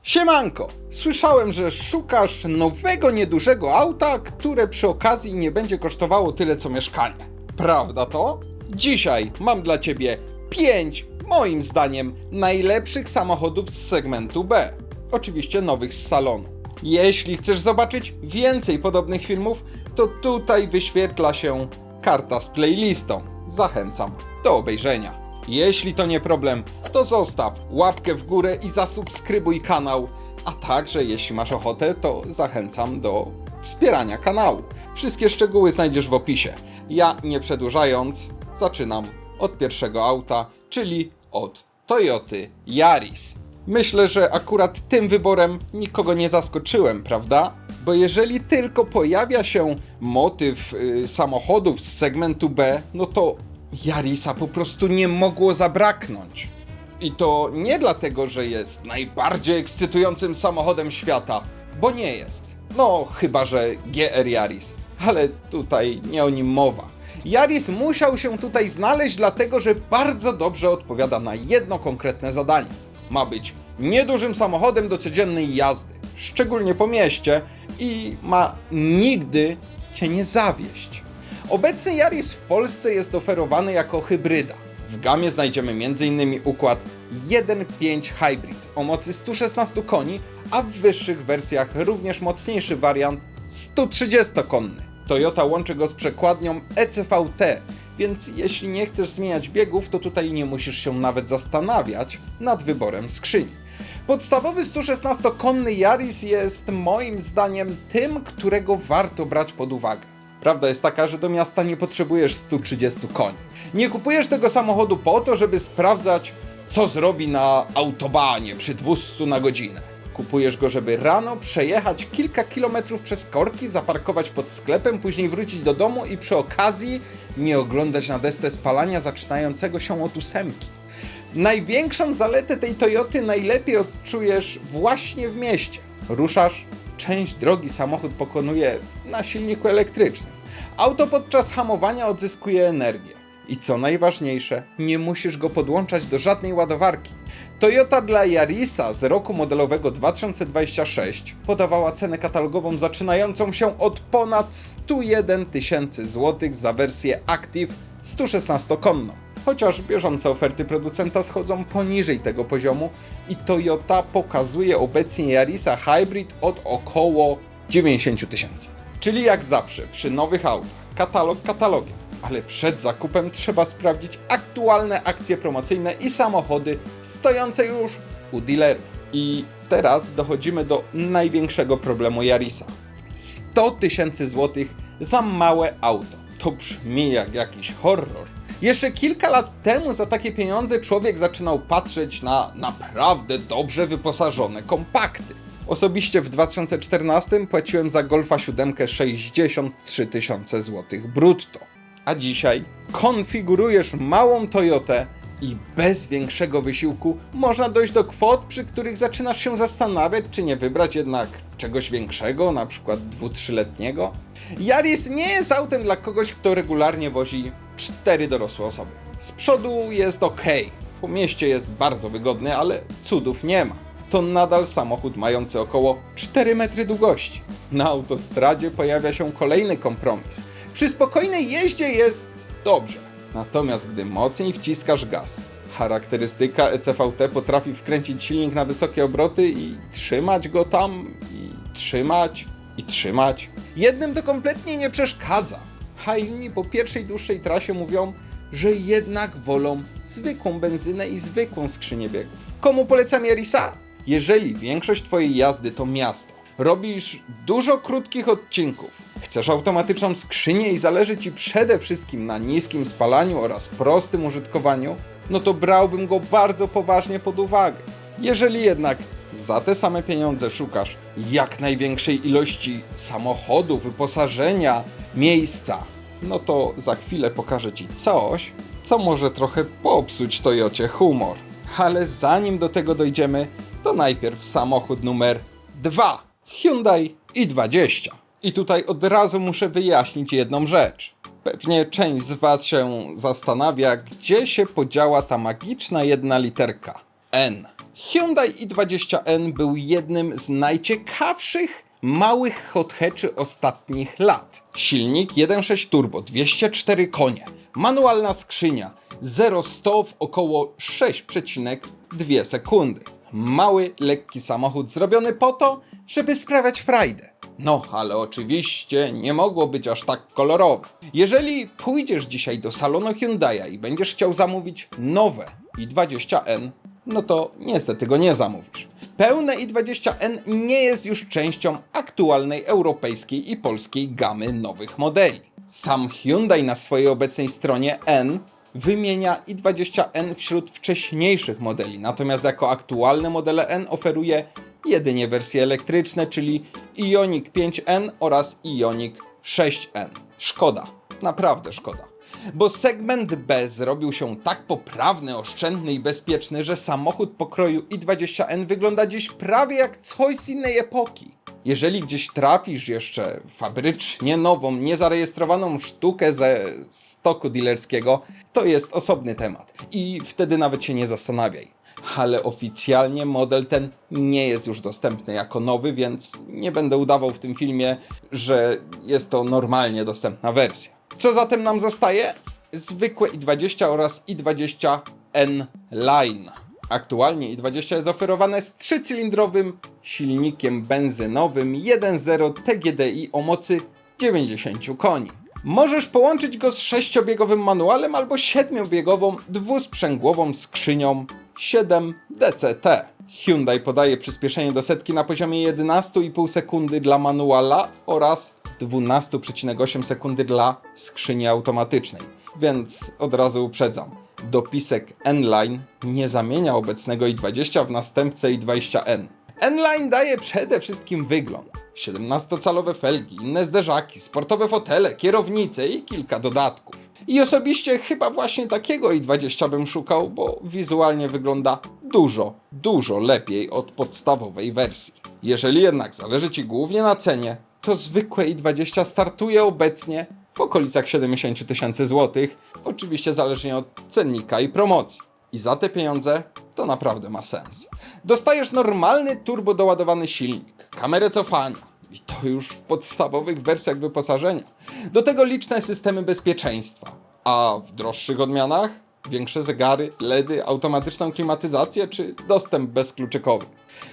Siemanko! Słyszałem, że szukasz nowego, niedużego auta, które przy okazji nie będzie kosztowało tyle co mieszkanie. Prawda to? Dzisiaj mam dla Ciebie 5, moim zdaniem, najlepszych samochodów z segmentu B. Oczywiście nowych z salonu. Jeśli chcesz zobaczyć więcej podobnych filmów, to tutaj wyświetla się karta z playlistą. Zachęcam do obejrzenia. Jeśli to nie problem, to zostaw łapkę w górę i zasubskrybuj kanał, a także jeśli masz ochotę, to zachęcam do wspierania kanału. Wszystkie szczegóły znajdziesz w opisie. Ja nie przedłużając, zaczynam od pierwszego auta, czyli od Toyoty Yaris. Myślę, że akurat tym wyborem nikogo nie zaskoczyłem, prawda? Bo jeżeli tylko pojawia się motyw samochodów z segmentu B, no to Yarisa po prostu nie mogło zabraknąć. I to nie dlatego, że jest najbardziej ekscytującym samochodem świata, bo nie jest. No, chyba że GR Yaris, ale tutaj nie o nim mowa. Yaris musiał się tutaj znaleźć dlatego, że bardzo dobrze odpowiada na jedno konkretne zadanie. Ma być niedużym samochodem do codziennej jazdy, szczególnie po mieście, i ma nigdy Cię nie zawieść. Obecny Yaris w Polsce jest oferowany jako hybryda. W gamie znajdziemy m.in. układ 1.5 Hybrid o mocy 116 koni, a w wyższych wersjach również mocniejszy wariant 130-konny. Toyota łączy go z przekładnią ECVT, więc jeśli nie chcesz zmieniać biegów, to tutaj nie musisz się nawet zastanawiać nad wyborem skrzyni. Podstawowy 116-konny Yaris jest moim zdaniem tym, którego warto brać pod uwagę. Prawda jest taka, że do miasta nie potrzebujesz 130 koni. Nie kupujesz tego samochodu po to, żeby sprawdzać, co zrobi na autobanie przy 200 na godzinę. Kupujesz go, żeby rano przejechać kilka kilometrów przez korki, zaparkować pod sklepem, później wrócić do domu i przy okazji nie oglądać na desce spalania zaczynającego się od 8. Największą zaletę tej Toyoty najlepiej odczujesz właśnie w mieście. Ruszasz, część drogi samochód pokonuje na silniku elektrycznym. Auto podczas hamowania odzyskuje energię. I co najważniejsze, nie musisz go podłączać do żadnej ładowarki. Toyota dla Yarisa z roku modelowego 2026 podawała cenę katalogową zaczynającą się od ponad 101 000 złotych za wersję Active 116-konną. Chociaż bieżące oferty producenta schodzą poniżej tego poziomu i Toyota pokazuje obecnie Yarisa Hybrid od około 90 000. Czyli jak zawsze przy nowych autach, katalog katalogiem, ale przed zakupem trzeba sprawdzić aktualne akcje promocyjne i samochody stojące już u dealerów. I teraz dochodzimy do największego problemu Yarisa. 100 000 złotych za małe auto. To brzmi jak jakiś horror. Jeszcze kilka lat temu za takie pieniądze człowiek zaczynał patrzeć na naprawdę dobrze wyposażone kompakty. Osobiście w 2014 płaciłem za Golfa 7 63 000 złotych brutto. A dzisiaj konfigurujesz małą Toyotę i bez większego wysiłku można dojść do kwot, przy których zaczynasz się zastanawiać, czy nie wybrać jednak czegoś większego, na przykład 2-3-letniego. Yaris nie jest autem dla kogoś, kto regularnie wozi 4 dorosłe osoby. Z przodu jest ok, po mieście jest bardzo wygodny, ale cudów nie ma. To nadal samochód mający około 4 metry długości. Na autostradzie pojawia się kolejny kompromis. Przy spokojnej jeździe jest dobrze, natomiast gdy mocniej wciskasz gaz, charakterystyka ECVT potrafi wkręcić silnik na wysokie obroty i trzymać go tam, i trzymać, i trzymać. Jednym to kompletnie nie przeszkadza, a inni po pierwszej dłuższej trasie mówią, że jednak wolą zwykłą benzynę i zwykłą skrzynię biegów. Komu polecam Yarisa? Jeżeli większość twojej jazdy to miasto, robisz dużo krótkich odcinków, chcesz automatyczną skrzynię i zależy ci przede wszystkim na niskim spalaniu oraz prostym użytkowaniu, no to brałbym go bardzo poważnie pod uwagę. Jeżeli jednak za te same pieniądze szukasz jak największej ilości samochodu, wyposażenia, miejsca, no to za chwilę pokażę ci coś, co może trochę popsuć Toyocie humor. Ale zanim do tego dojdziemy, to najpierw samochód numer 2. Hyundai i20. I tutaj od razu muszę wyjaśnić jedną rzecz. Pewnie część z was się zastanawia, gdzie się podziała ta magiczna jedna literka N. Hyundai i20N był jednym z najciekawszych małych hot hatchy ostatnich lat. Silnik 1.6 turbo, 204 konie, manualna skrzynia, 0-100 w około 6,2 sekundy. Mały, lekki samochód zrobiony po to, żeby sprawiać frajdę. No, ale oczywiście nie mogło być aż tak kolorowe. Jeżeli pójdziesz dzisiaj do salonu Hyundai'a i będziesz chciał zamówić nowe i20N, no to niestety go nie zamówisz. Pełne i20N nie jest już częścią aktualnej europejskiej i polskiej gamy nowych modeli. Sam Hyundai na swojej obecnej stronie N wymienia i20N wśród wcześniejszych modeli, natomiast jako aktualne modele N oferuje jedynie wersje elektryczne, czyli Ioniq 5N oraz Ioniq 6N. Szkoda, naprawdę szkoda. Bo segment B zrobił się tak poprawny, oszczędny i bezpieczny, że samochód pokroju i20N wygląda dziś prawie jak coś z innej epoki. Jeżeli gdzieś trafisz jeszcze fabrycznie nową, niezarejestrowaną sztukę ze stoku dealerskiego, to jest osobny temat i wtedy nawet się nie zastanawiaj. Ale oficjalnie model ten nie jest już dostępny jako nowy, więc nie będę udawał w tym filmie, że jest to normalnie dostępna wersja. Co zatem nam zostaje? Zwykłe i20 oraz i20N Line. Aktualnie i20 jest oferowane z 3-cylindrowym silnikiem benzynowym 1.0 TGDI o mocy 90 koni. Możesz połączyć go z 6-biegowym manualem albo 7-biegową dwusprzęgłową skrzynią 7 DCT. Hyundai podaje przyspieszenie do setki na poziomie 11,5 sekundy dla manuala oraz 12,8 sekundy dla skrzyni automatycznej. Więc od razu uprzedzam, dopisek N-Line nie zamienia obecnego i20 w następcę i20N. N-Line daje przede wszystkim wygląd. 17-calowe felgi, inne zderzaki, sportowe fotele, kierownice i kilka dodatków. I osobiście chyba właśnie takiego i20 bym szukał, bo wizualnie wygląda dużo lepiej od podstawowej wersji. Jeżeli jednak zależy Ci głównie na cenie, to zwykłe i20 startuje obecnie w okolicach 70 000 złotych, oczywiście zależnie od cennika i promocji. I za te pieniądze to naprawdę ma sens. Dostajesz normalny turbo doładowany silnik, kamerę cofania i to już w podstawowych wersjach wyposażenia. Do tego liczne systemy bezpieczeństwa, a w droższych odmianach większe zegary, LEDy, automatyczną klimatyzację czy dostęp bezkluczykowy.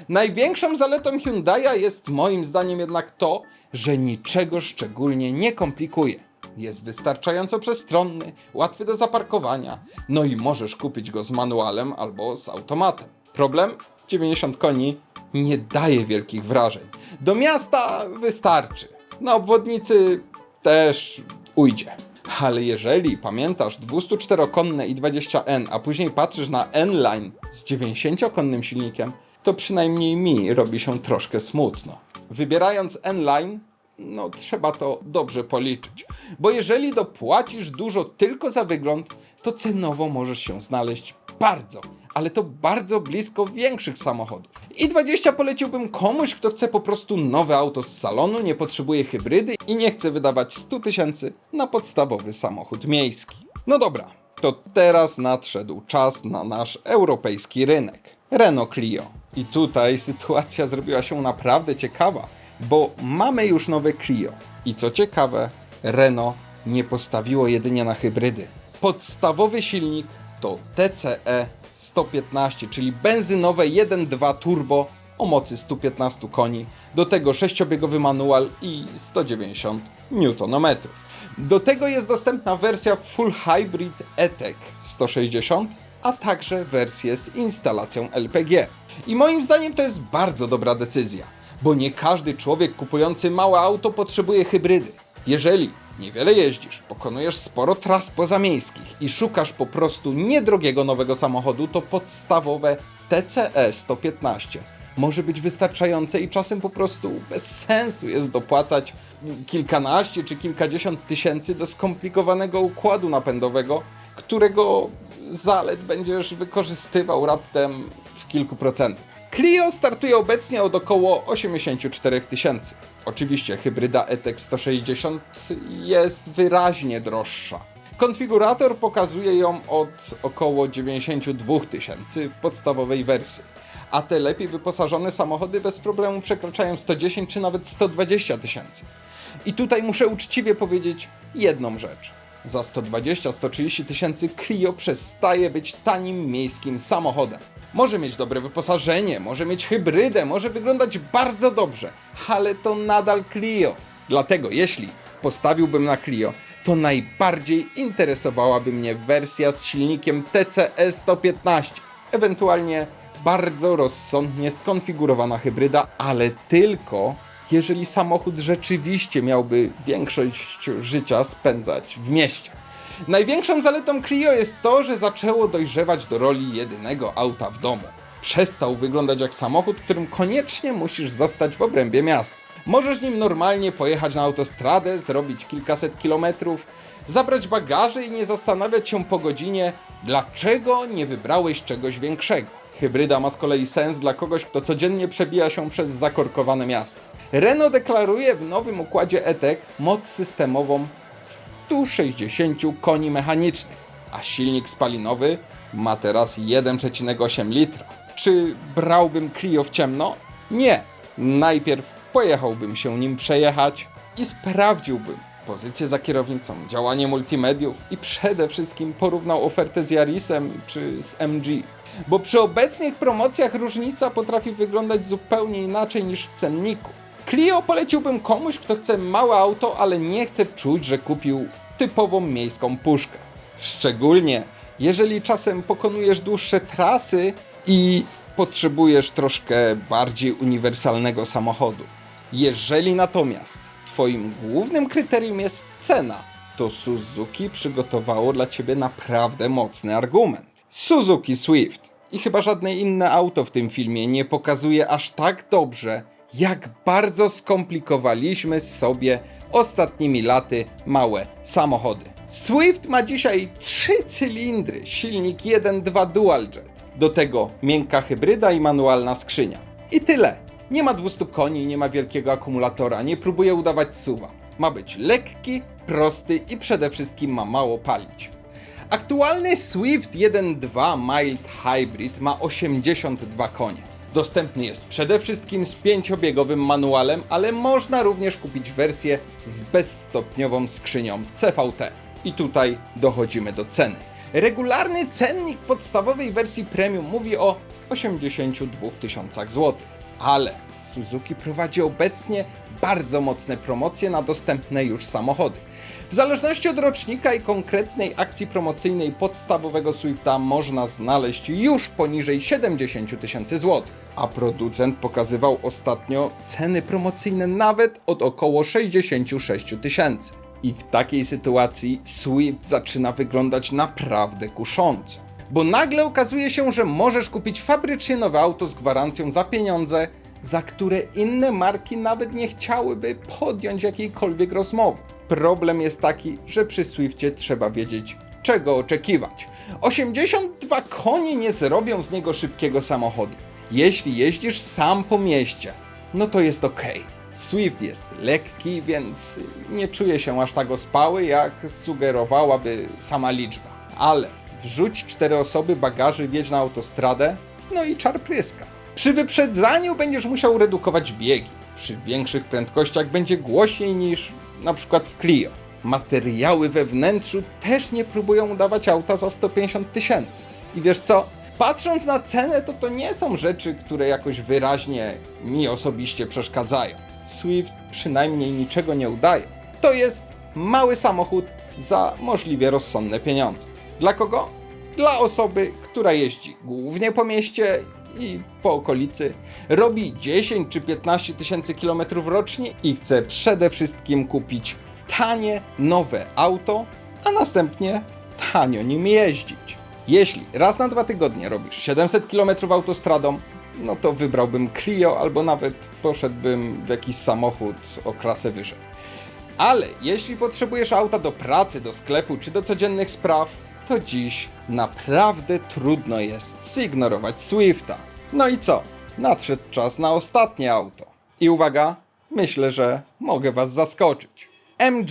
Największą zaletą Hyundai'a jest moim zdaniem jednak to, że niczego szczególnie nie komplikuje. Jest wystarczająco przestronny, łatwy do zaparkowania, no i możesz kupić go z manualem albo z automatem. Problem? 90 koni nie daje wielkich wrażeń. Do miasta wystarczy. Na obwodnicy też ujdzie. Ale jeżeli pamiętasz 204-konne i20N, a później patrzysz na N-Line z 90-konnym silnikiem, to przynajmniej mi robi się troszkę smutno. Wybierając N-Line, no trzeba to dobrze policzyć, bo jeżeli dopłacisz dużo tylko za wygląd, to cenowo możesz się znaleźć bardzo, ale to bardzo blisko większych samochodów. i20 poleciłbym komuś, kto chce po prostu nowe auto z salonu, nie potrzebuje hybrydy i nie chce wydawać 100 000 na podstawowy samochód miejski. No dobra, to teraz nadszedł czas na nasz europejski rynek. Renault Clio. I tutaj sytuacja zrobiła się naprawdę ciekawa, bo mamy już nowe Clio. I co ciekawe, Renault nie postawiło jedynie na hybrydy. Podstawowy silnik to TCE 115, czyli benzynowe 1.2 turbo o mocy 115 koni, do tego 6-biegowy manual i 190 Nm. Do tego jest dostępna wersja Full Hybrid E-Tech 160, a także wersje z instalacją LPG. I moim zdaniem to jest bardzo dobra decyzja, bo nie każdy człowiek kupujący małe auto potrzebuje hybrydy. Jeżeli niewiele jeździsz, pokonujesz sporo tras pozamiejskich i szukasz po prostu niedrogiego nowego samochodu, to podstawowe TCE 115 może być wystarczające i czasem po prostu bez sensu jest dopłacać kilkanaście czy kilkadziesiąt tysięcy do skomplikowanego układu napędowego, którego zalet będziesz wykorzystywał raptem w kilku procentach. Clio startuje obecnie od około 84 000. Oczywiście hybryda E-Tech 160 jest wyraźnie droższa. Konfigurator pokazuje ją od około 92 000 w podstawowej wersji. a te lepiej wyposażone samochody bez problemu przekraczają 110 czy nawet 120 tysięcy. I tutaj muszę uczciwie powiedzieć jedną rzecz. Za 120-130 tysięcy Clio przestaje być tanim miejskim samochodem. Może mieć dobre wyposażenie, może mieć hybrydę, może wyglądać bardzo dobrze, ale to nadal Clio. Dlatego jeśli postawiłbym na Clio, to najbardziej interesowałaby mnie wersja z silnikiem TCE 115, ewentualnie bardzo rozsądnie skonfigurowana hybryda, ale tylko jeżeli samochód rzeczywiście miałby większość życia spędzać w mieście. Największą zaletą Clio jest to, że zaczęło dojrzewać do roli jedynego auta w domu. Przestał wyglądać jak samochód, którym koniecznie musisz zostać w obrębie miasta. Możesz nim normalnie pojechać na autostradę, zrobić kilkaset kilometrów, zabrać bagaże i nie zastanawiać się po godzinie, dlaczego nie wybrałeś czegoś większego. Hybryda ma z kolei sens dla kogoś, kto codziennie przebija się przez zakorkowane miasto. Renault deklaruje w nowym układzie E-Tech moc systemową 160 koni mechanicznych, a silnik spalinowy ma teraz 1,8 litra. Czy brałbym Clio w ciemno? Nie. Najpierw pojechałbym się nim przejechać i sprawdziłbym pozycję za kierownicą, działanie multimediów i przede wszystkim porównał ofertę z Yarisem czy z MG. Bo przy obecnych promocjach różnica potrafi wyglądać zupełnie inaczej niż w cenniku. Clio poleciłbym komuś, kto chce małe auto, ale nie chce czuć, że kupił typową miejską puszkę. Szczególnie jeżeli czasem pokonujesz dłuższe trasy i potrzebujesz troszkę bardziej uniwersalnego samochodu. Jeżeli natomiast twoim głównym kryterium jest cena, to Suzuki przygotowało dla ciebie naprawdę mocny argument. Suzuki Swift. I chyba żadne inne auto w tym filmie nie pokazuje aż tak dobrze, jak bardzo skomplikowaliśmy sobie ostatnimi laty małe samochody. Swift ma dzisiaj 3 cylindry, silnik 1.2 DualJet. Do tego miękka hybryda i manualna skrzynia. I tyle. Nie ma 200 koni, nie ma wielkiego akumulatora, nie próbuje udawać SUV-a. Ma być lekki, prosty i przede wszystkim ma mało palić. Aktualny Swift 1.2 Mild Hybrid ma 82 konie. Dostępny jest przede wszystkim z 5-biegowym manualem, ale można również kupić wersję z bezstopniową skrzynią CVT. I tutaj dochodzimy do ceny. Regularny cennik podstawowej wersji premium mówi o 82 tysiącach złotych, ale Suzuki prowadzi obecnie bardzo mocne promocje na dostępne już samochody. W zależności od rocznika i konkretnej akcji promocyjnej podstawowego Swifta można znaleźć już poniżej 70 tysięcy złotych, a producent pokazywał ostatnio ceny promocyjne nawet od około 66 tysięcy. I w takiej sytuacji Swift zaczyna wyglądać naprawdę kusząco. Bo nagle okazuje się, że możesz kupić fabrycznie nowe auto z gwarancją za pieniądze, za które inne marki nawet nie chciałyby podjąć jakiejkolwiek rozmowy. Problem jest taki, że przy Swiftie trzeba wiedzieć, czego oczekiwać. 82 konie nie zrobią z niego szybkiego samochodu. Jeśli jeździsz sam po mieście, no to jest ok. Swift jest lekki, więc nie czuje się aż tak ospały, jak sugerowałaby sama liczba. Ale wrzuć 4 osoby, bagaży, wjedź na autostradę, no i czar pryska. Przy wyprzedzaniu będziesz musiał redukować biegi. Przy większych prędkościach będzie głośniej niż na przykład w Clio. Materiały we wnętrzu też nie próbują udawać auta za 150 tysięcy. I wiesz co? Patrząc na cenę, to nie są rzeczy, które jakoś wyraźnie mi osobiście przeszkadzają. Swift przynajmniej niczego nie udaje. To jest mały samochód za możliwie rozsądne pieniądze. Dla kogo? Dla osoby, która jeździ głównie po mieście i po okolicy, robi 10 czy 15 tysięcy kilometrów rocznie i chce przede wszystkim kupić tanie, nowe auto, a następnie tanio nim jeździć. Jeśli raz na 2 tygodnie robisz 700 km autostradą, no to wybrałbym Clio albo nawet poszedłbym w jakiś samochód o klasę wyżej. Ale jeśli potrzebujesz auta do pracy, do sklepu czy do codziennych spraw, to dziś naprawdę trudno jest zignorować Swifta. No i co? Nadszedł czas na ostatnie auto. I uwaga, myślę, że mogę Was zaskoczyć. MG,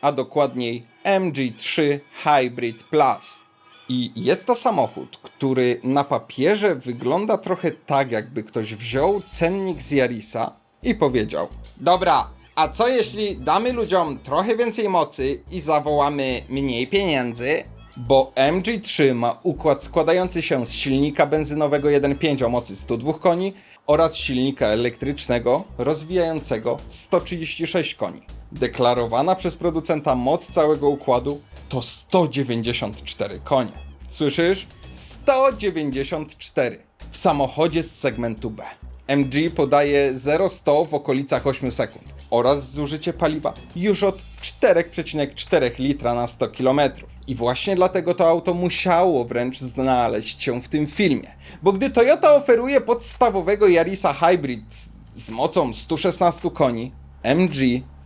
a dokładniej MG3 Hybrid Plus. I jest to samochód, który na papierze wygląda trochę tak, jakby ktoś wziął cennik z Yarisa i powiedział: dobra, a co jeśli damy ludziom trochę więcej mocy i zawołamy mniej pieniędzy? Bo MG3 ma układ składający się z silnika benzynowego 1.5 o mocy 102 koni oraz silnika elektrycznego rozwijającego 136 koni. Deklarowana przez producenta moc całego układu to 194 konie. Słyszysz? 194 w samochodzie z segmentu B. MG podaje 0-100 w okolicach 8 sekund oraz zużycie paliwa już od 4,4 litra na 100 km. I właśnie dlatego to auto musiało wręcz znaleźć się w tym filmie. Bo gdy Toyota oferuje podstawowego Yarisa Hybrid z mocą 116 koni, MG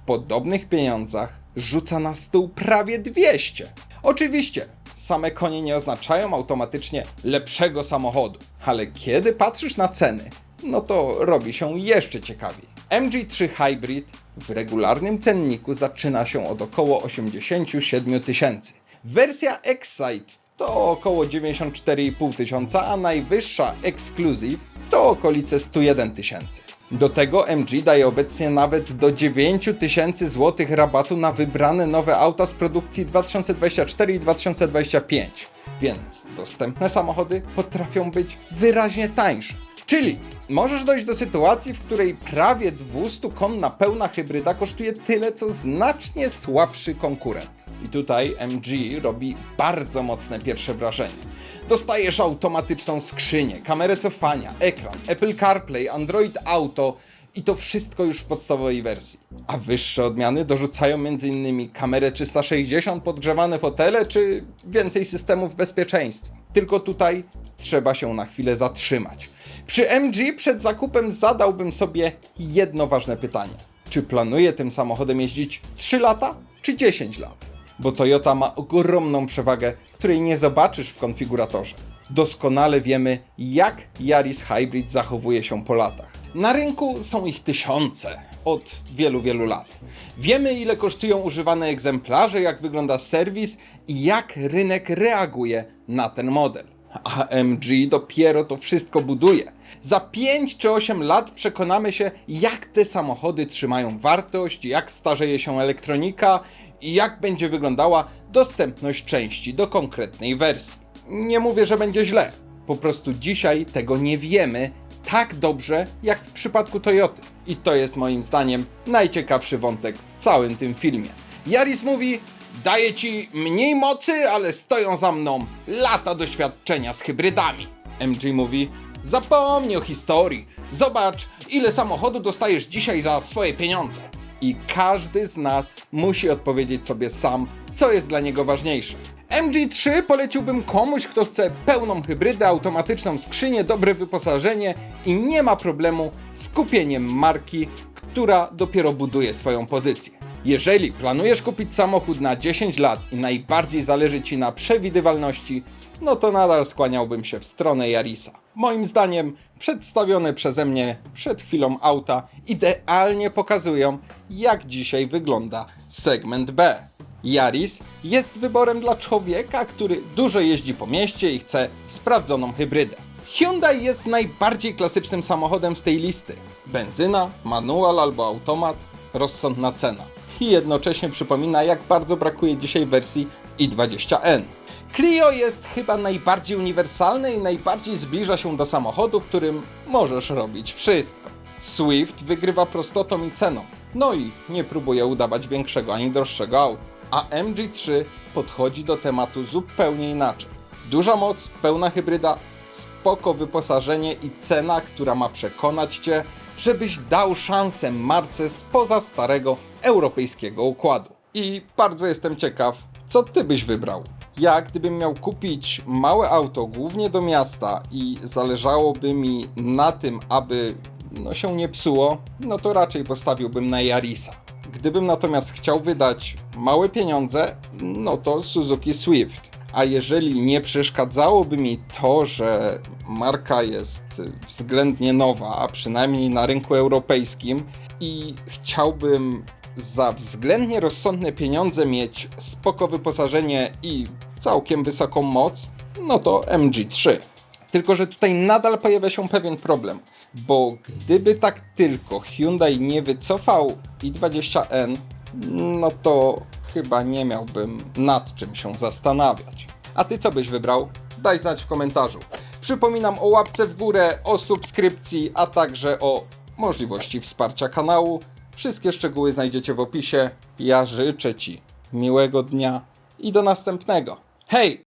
w podobnych pieniądzach rzuca na stół prawie 200. Oczywiście, same konie nie oznaczają automatycznie lepszego samochodu, ale kiedy patrzysz na ceny, no to robi się jeszcze ciekawiej. MG3 Hybrid w regularnym cenniku zaczyna się od około 87 tysięcy. Wersja Excite to około 94,5 tysiąca, a najwyższa Exclusive to okolice 101 tysięcy. Do tego MG daje obecnie nawet do 9 tysięcy złotych rabatu na wybrane nowe auta z produkcji 2024 i 2025, więc dostępne samochody potrafią być wyraźnie tańsze. Czyli możesz dojść do sytuacji, w której prawie 200-konna pełna hybryda kosztuje tyle, co znacznie słabszy konkurent. I tutaj MG robi bardzo mocne pierwsze wrażenie. Dostajesz automatyczną skrzynię, kamerę cofania, ekran, Apple CarPlay, Android Auto i to wszystko już w podstawowej wersji. A wyższe odmiany dorzucają m.in. kamerę 360, podgrzewane fotele czy więcej systemów bezpieczeństwa. Tylko tutaj trzeba się na chwilę zatrzymać. Przy MG przed zakupem zadałbym sobie jedno ważne pytanie. Czy planuję tym samochodem jeździć 3 lata czy 10 lat? Bo Toyota ma ogromną przewagę, której nie zobaczysz w konfiguratorze. Doskonale wiemy, jak Yaris Hybrid zachowuje się po latach. Na rynku są ich tysiące od wielu lat. Wiemy, ile kosztują używane egzemplarze, jak wygląda serwis i jak rynek reaguje na ten model. A MG dopiero to wszystko buduje. Za 5 czy 8 lat przekonamy się, jak te samochody trzymają wartość, jak starzeje się elektronika i jak będzie wyglądała dostępność części do konkretnej wersji. Nie mówię, że będzie źle. Po prostu dzisiaj tego nie wiemy tak dobrze, jak w przypadku Toyoty. I to jest moim zdaniem najciekawszy wątek w całym tym filmie. Yaris mówi: daję ci mniej mocy, ale stoją za mną lata doświadczenia z hybrydami. MG mówi: zapomnij o historii, zobacz, ile samochodu dostajesz dzisiaj za swoje pieniądze. I każdy z nas musi odpowiedzieć sobie sam, co jest dla niego ważniejsze. MG3 poleciłbym komuś, kto chce pełną hybrydę, automatyczną skrzynię, dobre wyposażenie i nie ma problemu z kupieniem marki, która dopiero buduje swoją pozycję. Jeżeli planujesz kupić samochód na 10 lat i najbardziej zależy ci na przewidywalności, no to nadal skłaniałbym się w stronę Yarisa. Moim zdaniem przedstawione przeze mnie przed chwilą auta idealnie pokazują, jak dzisiaj wygląda segment B. Yaris jest wyborem dla człowieka, który dużo jeździ po mieście i chce sprawdzoną hybrydę. Hyundai jest najbardziej klasycznym samochodem z tej listy. Benzyna, manual albo automat, rozsądna cena. I jednocześnie przypomina, jak bardzo brakuje dzisiaj wersji i20N. Clio jest chyba najbardziej uniwersalne i najbardziej zbliża się do samochodu, którym możesz robić wszystko. Swift wygrywa prostotą i ceną, no i nie próbuje udawać większego ani droższego auta. A MG3 podchodzi do tematu zupełnie inaczej. Duża moc, pełna hybryda, spoko wyposażenie i cena, która ma przekonać Cię, żebyś dał szansę marce spoza starego europejskiego układu. I bardzo jestem ciekaw, co Ty byś wybrał. Ja, gdybym miał kupić małe auto, głównie do miasta i zależałoby mi na tym, aby się nie psuło, no to raczej postawiłbym na Yarisa. Gdybym natomiast chciał wydać małe pieniądze, no to Suzuki Swift. A jeżeli nie przeszkadzałoby mi to, że marka jest względnie nowa, a przynajmniej na rynku europejskim, i chciałbym za względnie rozsądne pieniądze mieć spoko wyposażenie i całkiem wysoką moc, no to MG3. Tylko że tutaj nadal pojawia się pewien problem, bo gdyby tak tylko Hyundai nie wycofał i20N, no to chyba nie miałbym nad czym się zastanawiać. A ty co byś wybrał? Daj znać w komentarzu. Przypominam o łapce w górę, o subskrypcji, a także o możliwości wsparcia kanału. Wszystkie szczegóły znajdziecie w opisie. Ja życzę Ci miłego dnia i do następnego. Hej!